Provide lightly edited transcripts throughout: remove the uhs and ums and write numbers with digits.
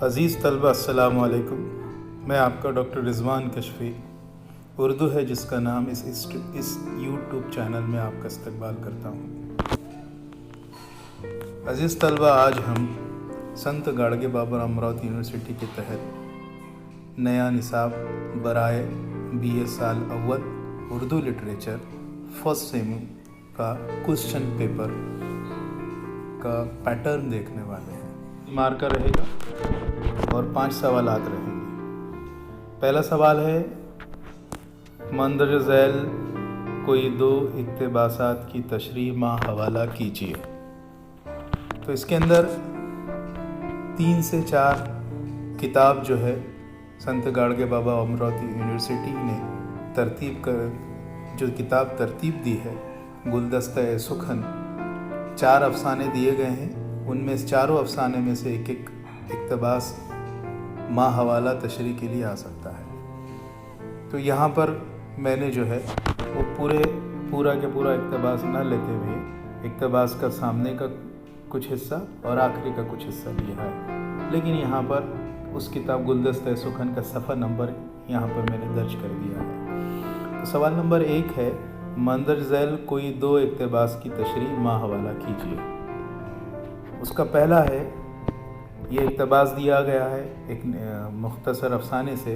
عزیز طلبہ السلام علیکم. میں آپ کا ڈاکٹر رضوان کشفی. اردو ہے جس کا نام اس یوٹیوب چینل میں آپ کا استقبال کرتا ہوں. عزیز طلبہ، آج ہم سنت گاڑگے بابا امراوتی یونیورسٹی کے تحت نیا نصاب برائے BA سال اول اردو لٹریچر فرسٹ سیم کا کوسچن پیپر کا پیٹرن دیکھنے والے ہیں. مارکر رہے گا اور 5 سوالات رہیں گے. پہلا سوال ہے، مندرجہ ذیل کوئی 2 اقتباسات کی تشریح مع حوالہ کیجیے. تو اس کے اندر 3 سے 4 کتاب جو ہے سنت گاڑگے بابا امراوتی یونیورسٹی نے جو کتاب ترتیب دی ہے، گلدستہ سخن، 4 افسانے دیے گئے ہیں. ان میں سے چاروں افسانے میں سے ایک اقتباس مع حوالہ تشریح کے لیے آ سکتا ہے. تو یہاں پر میں نے جو ہے وہ پورا کے پورا اقتباس نہ لیتے ہوئے اقتباس کا سامنے کا کچھ حصہ اور آخری کا کچھ حصہ لیا ہے. لیکن یہاں پر اس کتاب گلدستہ سخن کا صفحہ نمبر یہاں پر میں نے درج کر دیا ہے. تو سوال نمبر 1 ہے، مندرجہ ذیل کوئی 2 اقتباس کی تشریح مع حوالہ کیجیے. اس کا پہلا ہے، یہ اقتباس دیا گیا ہے ایک مختصر افسانے سے.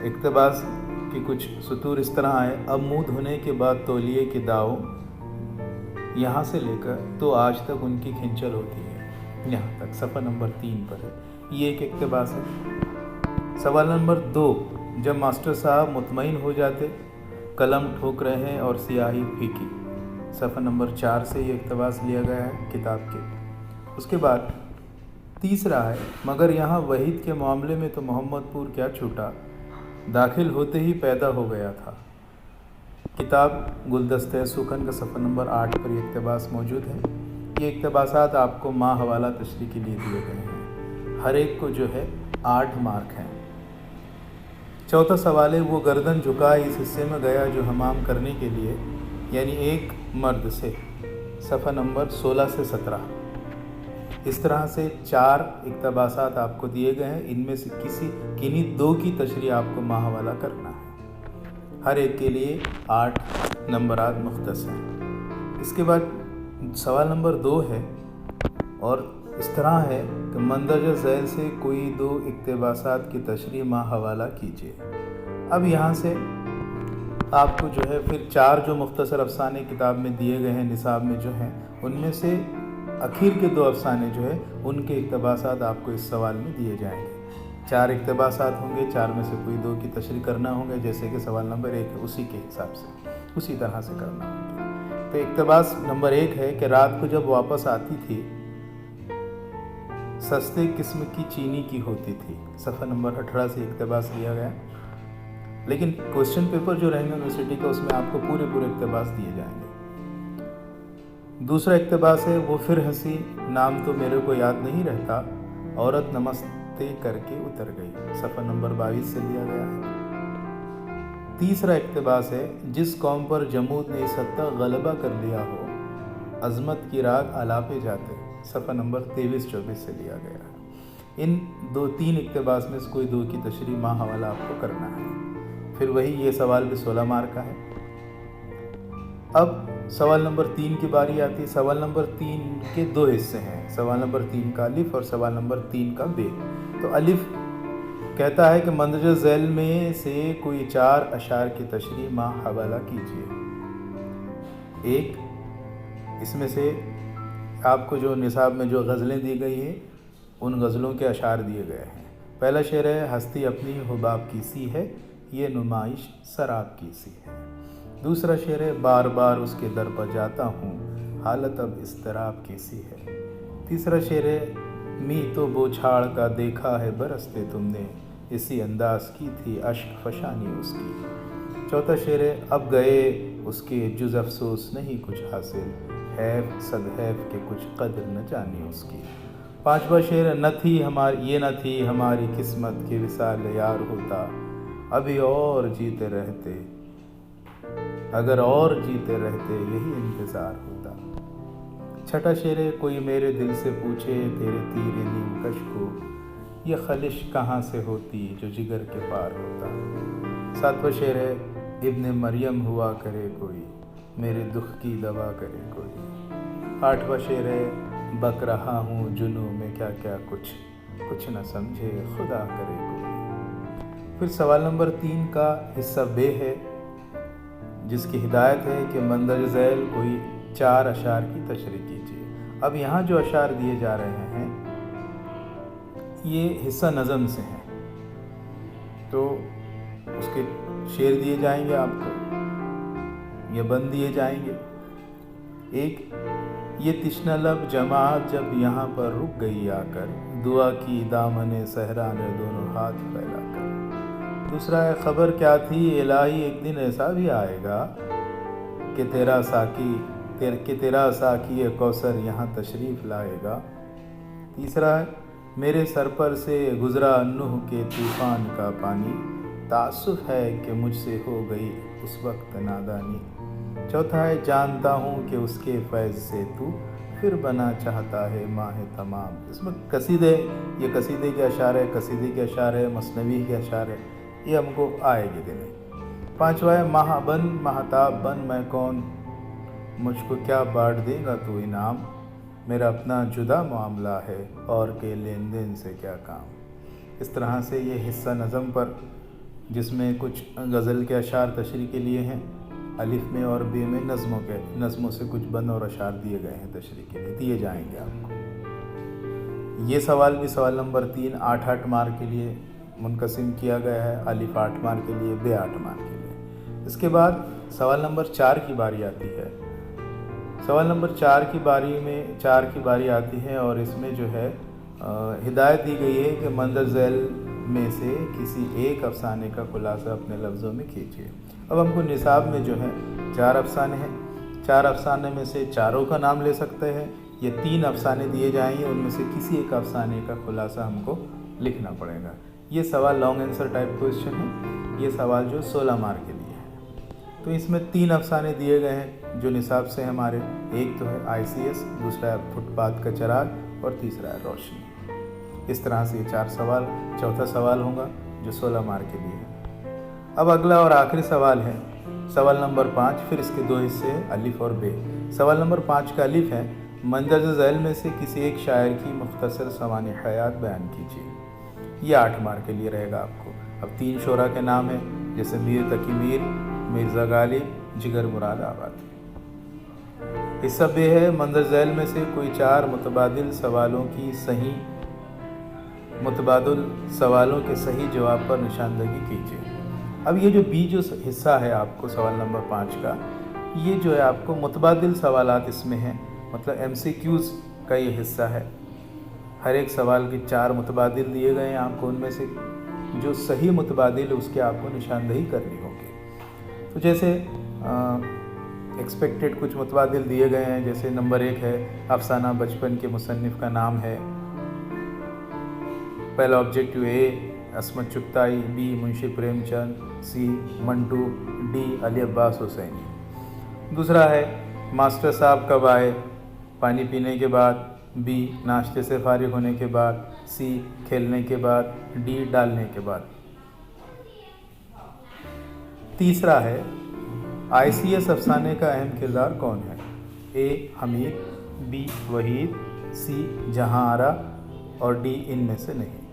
اقتباس کی کچھ سطور اس طرح ہے: اب منہ دھونے کے بعد تولیے کے داؤ یہاں سے لے کر تو آج تک ان کی کھنچل ہوتی ہے. یہاں تک صفحہ نمبر 3 پر ہے. یہ ایک اقتباس ہے. سوال نمبر 2، جب ماسٹر صاحب مطمئن ہو جاتے، قلم ٹھوک رہے ہیں اور سیاہی پھیکی. صفحہ نمبر 4 سے یہ اقتباس لیا گیا ہے کتاب کے. اس کے بعد تیسرا ہے، مگر یہاں وحید کے معاملے میں تو محمد پور کیا چھوٹا، داخل ہوتے ہی پیدا ہو گیا تھا. کتاب گلدستہ سخن کا صفحہ نمبر 8 پر یہ اقتباس موجود ہے. یہ اقتباسات آپ کو مع حوالہ تشریح کے لیے دیے گئے ہیں. ہر ایک کو جو ہے 8 مارک ہیں. چوتھا سوال ہے، وہ گردن جھکائے اس حصے میں گیا جو حمام کرنے کے لیے، یعنی ایک مرد سے. صفحہ نمبر 16 سے 17. اس طرح سے 4 اقتباسات آپ کو دیے گئے ہیں. ان میں سے کنہیں 2 کی تشریح آپ کو مع حوالہ کرنا ہے. ہر ایک کے لیے 8 نمبرات مختص ہیں. اس کے بعد سوال نمبر 2 ہے اور اس طرح ہے کہ مندرجہ ذیل سے کوئی 2 اقتباسات کی تشریح مع حوالہ کیجیے. اب یہاں سے آپ کو جو ہے پھر 4 جو مختصر افسانے کتاب میں دیے گئے ہیں نصاب میں جو ہیں، ان میں سے اخیر کے 2 افسانے جو ہے ان کے اقتباسات آپ کو اس سوال میں دیے جائیں گے. 4 اقتباسات ہوں گے، 4 میں سے کوئی 2 کی تشریح کرنا ہوں گے، جیسے کہ سوال نمبر 1 ہے اسی کے حساب سے اسی طرح سے کرنا ہوں گے. تو اقتباس نمبر 1 ہے کہ رات کو جب واپس آتی تھی سستے قسم کی چینی کی ہوتی تھی. صفحہ نمبر 18 سے اقتباس لیا گیا. لیکن کوسچن پیپر جو رہیں گا یونیورسٹی کا، اس میں آپ کو پورے اقتباس دیے جائیں گے. دوسرا اقتباس ہے، وہ پھر ہنسی، نام تو میرے کو یاد نہیں رہتا، عورت نمستے کر کے اتر گئی. صفحہ نمبر 22 سے لیا گیا ہے. تیسرا اقتباس ہے، جس قوم پر جمود نے اس حد تک غلبہ کر لیا ہو، عظمت کی راگ آلاپے جاتے. صفحہ نمبر 23-24 سے لیا گیا ہے. ان 2-3 اقتباس میں سے کوئی 2 کی تشریح مع حوالہ آپ کو کرنا ہے. پھر وہی یہ سوال بھی 16 مارک کا ہے. اب سوال نمبر 3 کی باری آتی ہے. سوال نمبر 3 کے 2 حصے ہیں، سوال نمبر 3 کا الف اور سوال نمبر 3 کا بے. تو الف کہتا ہے کہ مندرجہ ذیل میں سے کوئی 4 اشعار کی تشریح مع حوالہ کیجیے. اس میں سے آپ کو جو نصاب میں جو غزلیں دی گئی ہیں ان غزلوں کے اشعار دیے گئے ہیں. پہلا شعر ہے، ہستی اپنی حباب کی سی ہے، یہ نمائش سراب کی سی ہے. دوسرا شعر ہے، بار بار اس کے در پر جاتا ہوں، حالت اب اضطراب کی سی ہے. تیسرا شعر ہے، می تو بوچھاڑ کا دیکھا ہے برستے تم نے، اسی انداز کی تھی اشک فشانی اس کی. چوتھا شعر ہے، اب گئے اس کے جز افسوس نہیں کچھ حاصل، حیف صد حیف کہ کچھ قدر نہ جانی اس کی. پانچواں شعر ہے، یہ نہ تھی ہماری قسمت کہ وصال یار ہوتا، ابھی اور جیتے رہتے، اگر اور جیتے رہتے یہی انتظار ہوتا. छठा शेर है, कोई मेरे दिल से पूछे तेरे तीर नीमकश को, ये खलिश कहाँ से होती जो जिगर के पार होता। सातवां शेर है, इब्ने मरियम हुआ करे कोई, मेरे दुख की दवा करे कोई। आठवां शेर है, बक रहा हूँ जुनू में क्या क्या कुछ न समझे खुदा करे कोई। फिर सवाल नंबर 3 का हिस्सा बे है, जिसकी हिदायत है कि मंदर झैल कोई 4 अशार की तशरीह कीजिए। अब यहाँ जो अशार दिए जा रहे हैं ये हिस्सा नज़म से हैं, तो उसके शेर दिए जाएंगे आपको, ये बंद दिए जाएंगे। एक, ये तिश्ना लब जमात जब यहाँ पर रुक गई आकर, दुआ की दामने सहरा ने दोनों हाथ फैलाकर। दूसरा है, खबर क्या थी इलाही एक दिन ऐसा भी आएगा कि तेरा साकी कौसर यहाँ तशरीफ़ लाएगा। तीसरा है, मेरे सर पर से गुज़रा नूह के तूफ़ान का पानी, तासुफ़ है कि मुझसे हो गई उस वक्त नादानी। चौथा है, जानता हूँ कि उसके फैज़ से तू फिर बना चाहता है माह तमाम। इसमें कसीदे, ये कसीदे के अशार है, कसीदे के अशार है, मसनवी के अशार है, ये हमको आएगी देने। पांचवा है, माह बन महताब बन मैं कौन, मुझको क्या बांट देगा तू इनाम, मेरा अपना जुदा मामला है और के लेन देन से क्या काम। इस तरह से ये हिस्सा नज़म पर, जिसमें कुछ गज़ल के अशार तशरीह के लिए हैं, अलिफ में और बे में नज़मों से कुछ बंद और अशार दिए गए हैं तशरीह के लिए, दिए जाएंगे आपको। ये सवाल भी सवाल नंबर 3 8 मार्क के लिए मुनक़सिम किया गया है, अलिफ 8 मार्क के लिए, बे 8 मार्क के लिए। इसके बाद सवाल नंबर 4 की बारी आती है। सवाल नंबर 4 की बारी आती है और इसमें जो है हिदायत दी गई है कि मंदर झैल में से किसी एक अफसाने का खुलासा अपने लफ्ज़ों में कीजिए। अब हमको निसाब में जो है 4 अफसाने हैं, 4 अफसाने में से चारों का नाम ले सकते हैं, ये 3 अफसाने दिए जाएंगे, उनमें से किसी एक अफसाने का खुलासा हमको लिखना पड़ेगा। ये सवाल लॉन्ग आंसर टाइप क्वेश्चन है, ये सवाल जो 16 मार्क के लिए है। तो इसमें 3 अफसाने दिए गए हैं जो निसाब से हमारे, एक तो है ICS, दूसरा है फुटपाथ का चराग और तीसरा है रोशनी। इस तरह से ये 4 सवाल, चौथा सवाल होगा जो 16 मार्क के लिए है। अब अगला और आखिरी सवाल है सवाल नंबर 5, फिर इसके 2 हिस्से अलिफ और बे। सवाल नंबर 5 का अलिफ है, मंदर झैल में से किसी एक शायर की मुख्तसर सवाने हयात बयान कीजिए। ये 8 मार्क के लिए रहेगा आपको। अब 3 शोरा के नाम है, जैसे मीर तकी मीर, मिर्ज़ा गालिब, जिगर मुराद आबादी। हिस्सा बे है, मंदर झैल में से कोई 4 मुतबादिल सवालों के सही जवाब पर निशानदगी कीजिए। अब ये जो बी जो हिस्सा है आपको सवाल नंबर 5 का, ये जो है आपको मुतबादिल सवालात इसमें हैं, मतलब MCQs का ये हिस्सा है। हर एक सवाल के 4 मुतबादिल दिए गए हैं आपको, उनमें से जो सही मुतबादिल है उसके आपको निशानदही करनी होगी। तो जैसे एक्सपेक्टेड कुछ मुतबादिल दिए गए हैं, जैसे नंबर 1 है, अफसाना बचपन के मुसन्निफ़ का नाम है। पहला objective A Ismat Chughtai, B Munshi Premchand, C Manto, D Ali Abbas Hussaini. दूसरा है, मास्टर साहब कब आए, पानी पीने के बाद, B नाश्ते से फारिग होने के बाद, C खेलने के बाद, D डालने के बाद। तीसरा है, ICS अफसाने का अहम किरदार कौन है, A Hamid, B Waheed, C जहां आरा और D इनमें से नहीं।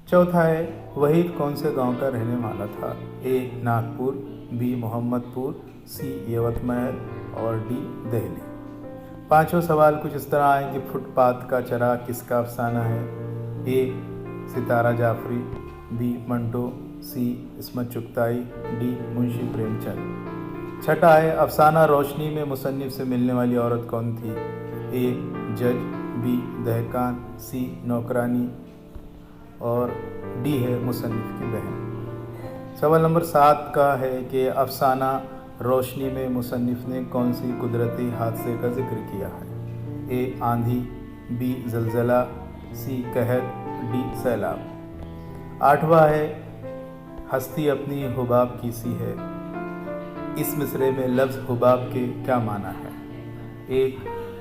चौथा है, वहीद कौन से गांव का रहने वाला था, A Nagpur, B Mohammadpur, C Yavatmal और D दिल्ली। 5वां सवाल कुछ इस तरह है कि फुटपाथ का चराग किसका अफसाना है, A Sitara Jafri, B Manto, C Ismat Chughtai, D Munshi Premchand. छठा है, अफसाना रोशनी में मुसन्निफ से मिलने वाली औरत कौन थी, A जज, B दहकान, C नौकरानी और D है मुसन्निफ की बहन। सवाल नंबर 7 का है कि अफसाना रोशनी में मुसन्निफ ने कौन सी कुदरती हादसे का जिक्र किया है, A आंधी, B ज़लज़ला, C कहत, D सैलाब। 8वां है, हस्ती अपनी हुबाब की सी है, इस मिसरे में लफ्ज़ हुबाब के क्या माना है, 1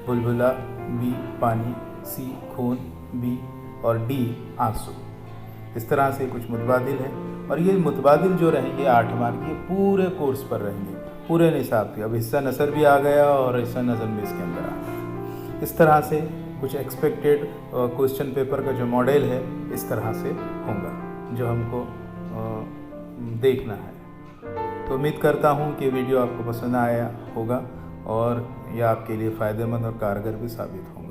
बुलबुला, बी पानी, सी खून, बी और डी आंसू। इस तरह से कुछ मुतबादिल हैं और ये मुतबादिल जो रहेंगे 8 मार्क के पूरे कोर्स पर रहेंगे, पूरे निसाब के। अब हिस्सा नसर भी आ गया और हिस्सा नज़म भी इसके अंदर आ गया। इस तरह से कुछ एक्सपेक्टेड क्वेश्चन पेपर का जो मॉडल है इस तरह से होगा जो हमको देखना है। तो उम्मीद करता हूँ कि वीडियो आपको पसंद आया होगा और यह आपके लिए फ़ायदेमंद और कारगर भी साबित होगा।